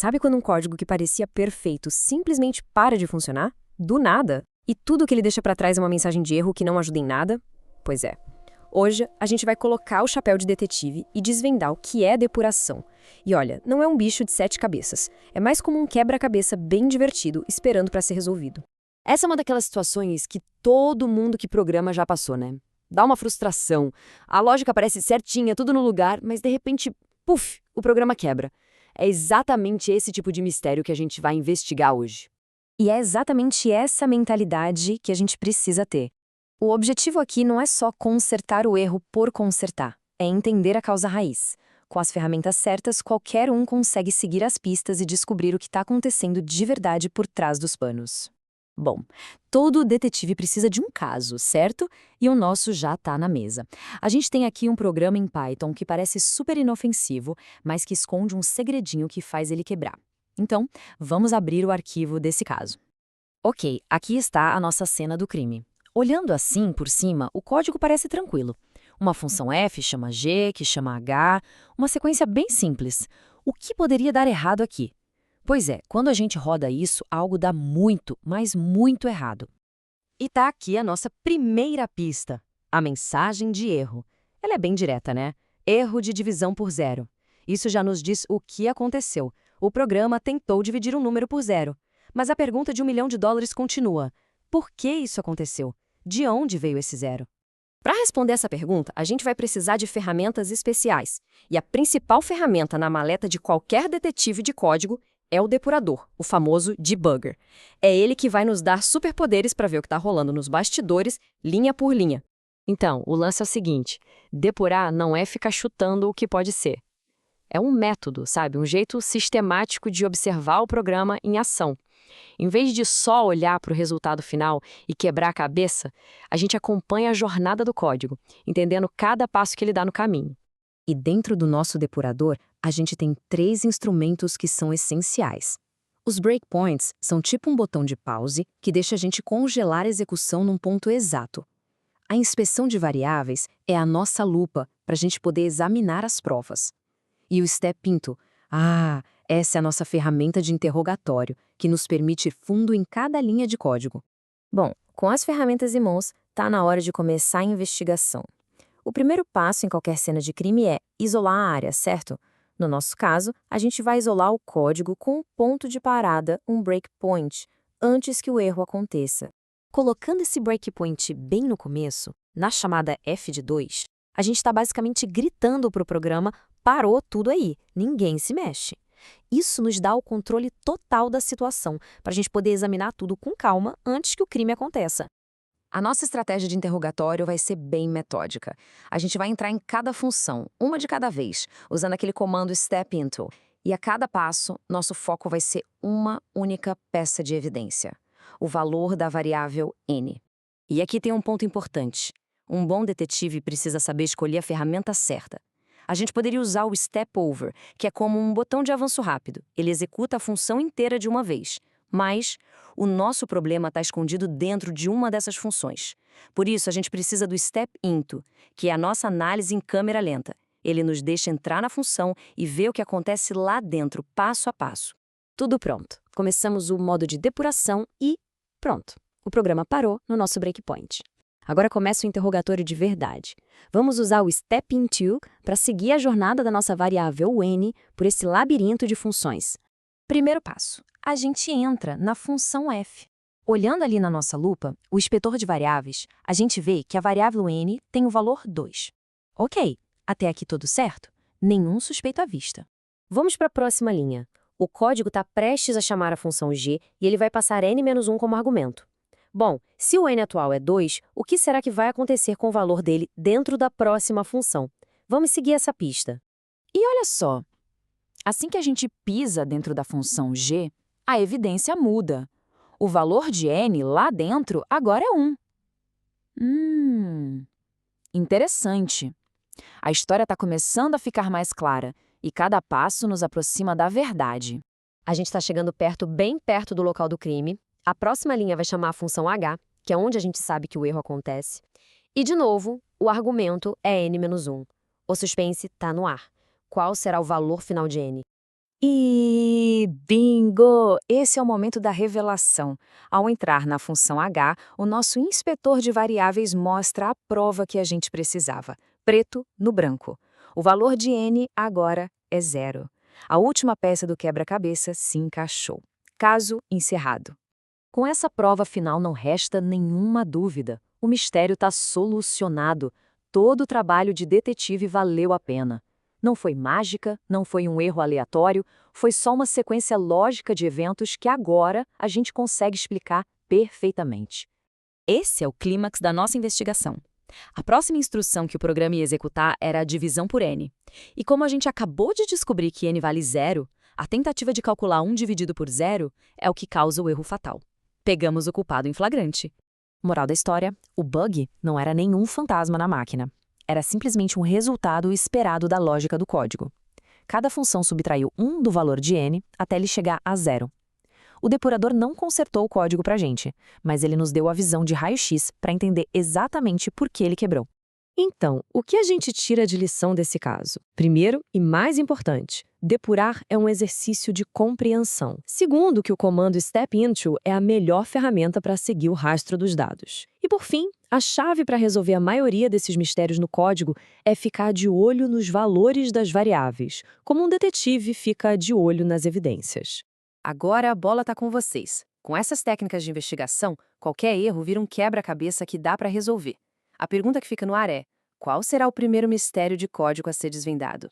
Sabe quando um código que parecia perfeito simplesmente para de funcionar? Do nada. E tudo que ele deixa para trás é uma mensagem de erro que não ajuda em nada? Pois é. Hoje, a gente vai colocar o chapéu de detetive e desvendar o que é depuração. E olha, não é um bicho de 7 cabeças. É mais como um quebra-cabeça bem divertido, esperando para ser resolvido. Essa é uma daquelas situações que todo mundo que programa já passou, né? Dá uma frustração. A lógica parece certinha, tudo no lugar, mas de repente, puf, o programa quebra. É exatamente esse tipo de mistério que a gente vai investigar hoje. E é exatamente essa mentalidade que a gente precisa ter. O objetivo aqui não é só consertar o erro por consertar, é entender a causa raiz. Com as ferramentas certas, qualquer um consegue seguir as pistas e descobrir o que está acontecendo de verdade por trás dos panos. Bom, todo detetive precisa de um caso, certo? E o nosso já está na mesa. A gente tem aqui um programa em Python que parece super inofensivo, mas que esconde um segredinho que faz ele quebrar. Então, vamos abrir o arquivo desse caso. Ok, aqui está a nossa cena do crime. Olhando assim por cima, o código parece tranquilo. Uma função f chama g, que chama h, uma sequência bem simples. O que poderia dar errado aqui? Pois é, quando a gente roda isso, algo dá muito, mas muito errado. E tá aqui a nossa primeira pista, a mensagem de erro. Ela é bem direta, né? Erro de divisão por zero. Isso já nos diz o que aconteceu. O programa tentou dividir um número por zero. Mas a pergunta de $1 milhão continua. Por que isso aconteceu? De onde veio esse zero? Para responder essa pergunta, a gente vai precisar de ferramentas especiais. E a principal ferramenta na maleta de qualquer detetive de código é o depurador, o famoso debugger. É ele que vai nos dar superpoderes para ver o que está rolando nos bastidores, linha por linha. Então, o lance é o seguinte: depurar não é ficar chutando o que pode ser. É um método, sabe? Um jeito sistemático de observar o programa em ação. Em vez de só olhar para o resultado final e quebrar a cabeça, a gente acompanha a jornada do código, entendendo cada passo que ele dá no caminho. E dentro do nosso depurador, a gente tem 3 instrumentos que são essenciais. Os breakpoints são tipo um botão de pause que deixa a gente congelar a execução num ponto exato. A inspeção de variáveis é a nossa lupa para a gente poder examinar as provas. E o step into, essa é a nossa ferramenta de interrogatório, que nos permite ir fundo em cada linha de código. Bom, com as ferramentas em mãos, está na hora de começar a investigação. O primeiro passo em qualquer cena de crime é isolar a área, certo? No nosso caso, a gente vai isolar o código com um ponto de parada, um breakpoint, antes que o erro aconteça. Colocando esse breakpoint bem no começo, na chamada F de 2, a gente está basicamente gritando para o programa: parou tudo aí, ninguém se mexe. Isso nos dá o controle total da situação, para a gente poder examinar tudo com calma antes que o crime aconteça. A nossa estratégia de interrogatório vai ser bem metódica. A gente vai entrar em cada função, uma de cada vez, usando aquele comando step into. E a cada passo, nosso foco vai ser uma única peça de evidência: o valor da variável n. E aqui tem um ponto importante. Um bom detetive precisa saber escolher a ferramenta certa. A gente poderia usar o step over, que é como um botão de avanço rápido. Ele executa a função inteira de uma vez. Mas o nosso problema está escondido dentro de uma dessas funções. Por isso, a gente precisa do step into, que é a nossa análise em câmera lenta. Ele nos deixa entrar na função e ver o que acontece lá dentro, passo a passo. Tudo pronto. Começamos o modo de depuração e pronto. O programa parou no nosso breakpoint. Agora começa o interrogatório de verdade. Vamos usar o Step Into para seguir a jornada da nossa variável n por esse labirinto de funções. Primeiro passo: a gente entra na função f. Olhando ali na nossa lupa, o inspetor de variáveis, a gente vê que a variável n tem o valor 2. Ok, até aqui tudo certo? Nenhum suspeito à vista. Vamos para a próxima linha. O código está prestes a chamar a função g e ele vai passar n-1 como argumento. Bom, se o n atual é 2, o que será que vai acontecer com o valor dele dentro da próxima função? Vamos seguir essa pista. E olha só, assim que a gente pisa dentro da função g, a evidência muda. O valor de n lá dentro agora é 1. Interessante. A história está começando a ficar mais clara e cada passo nos aproxima da verdade. A gente está chegando perto, bem perto do local do crime. A próxima linha vai chamar a função h, que é onde a gente sabe que o erro acontece. E, de novo, o argumento é n-1. O suspense está no ar. Qual será o valor final de n? E Bingo! Esse é o momento da revelação. Ao entrar na função H, o nosso inspetor de variáveis mostra a prova que a gente precisava, preto no branco. O valor de n agora é 0. A última peça do quebra-cabeça se encaixou. Caso encerrado. Com essa prova final não resta nenhuma dúvida. O mistério está solucionado. Todo o trabalho de detetive valeu a pena. Não foi mágica, não foi um erro aleatório, foi só uma sequência lógica de eventos que agora a gente consegue explicar perfeitamente. Esse é o clímax da nossa investigação. A próxima instrução que o programa ia executar era a divisão por n. E como a gente acabou de descobrir que n vale 0, a tentativa de calcular 1 dividido por 0 é o que causa o erro fatal. Pegamos o culpado em flagrante. Moral da história, o bug não era nenhum fantasma na máquina. Era simplesmente um resultado esperado da lógica do código. Cada função subtraiu 1 do valor de n até ele chegar a 0. O depurador não consertou o código para a gente, mas ele nos deu a visão de raio-x para entender exatamente por que ele quebrou. Então, o que a gente tira de lição desse caso? Primeiro, e mais importante, depurar é um exercício de compreensão. Segundo, que o comando step_into é a melhor ferramenta para seguir o rastro dos dados. E por fim, a chave para resolver a maioria desses mistérios no código é ficar de olho nos valores das variáveis, como um detetive fica de olho nas evidências. Agora a bola está com vocês. Com essas técnicas de investigação, qualquer erro vira um quebra-cabeça que dá para resolver. A pergunta que fica no ar é: qual será o primeiro mistério de código a ser desvendado?